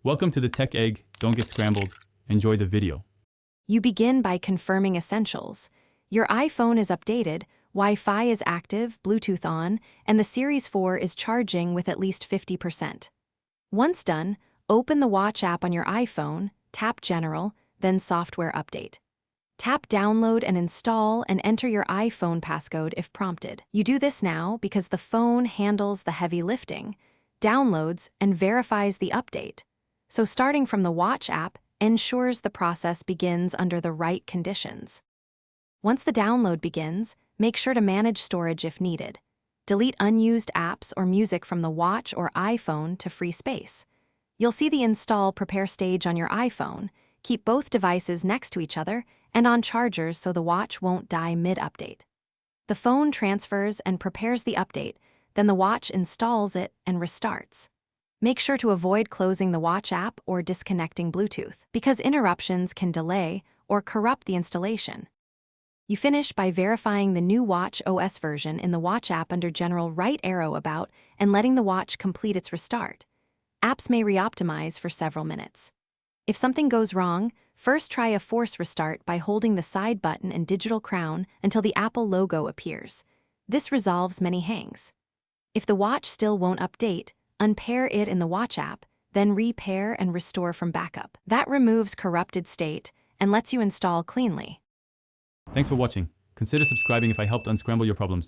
Welcome to the Tech Egg. Don't get scrambled. Enjoy the video. You begin by confirming essentials. Your iPhone is updated, Wi-Fi is active, Bluetooth on, and the Series 4 is charging with at least 50%. Once done, open the Watch app on your iPhone, tap General, then Software Update. Tap Download and Install and enter your iPhone passcode if prompted. You do this now because the phone handles the heavy lifting, downloads, and verifies the update. So starting from the Watch app ensures the process begins under the right conditions. Once the download begins, make sure to manage storage if needed. Delete unused apps or music from the Watch or iPhone to free space. You'll see the Install Prepare stage on your iPhone. Keep both devices next to each other and on chargers so the Watch won't die mid-update. The phone transfers and prepares the update, then the Watch installs it and restarts. Make sure to avoid closing the Watch app or disconnecting Bluetooth, because interruptions can delay or corrupt the installation. You finish by verifying the new Watch OS version in the Watch app under General right arrow about and letting the Watch complete its restart. Apps may re-optimize for several minutes. If something goes wrong, first try a force restart by holding the side button and digital crown until the Apple logo appears. This resolves many hangs. If the Watch still won't update, unpair it in the Watch app, then repair and restore from backup. That removes corrupted state and lets you install cleanly. Thanks for watching. Consider subscribing if I helped unscramble your problems.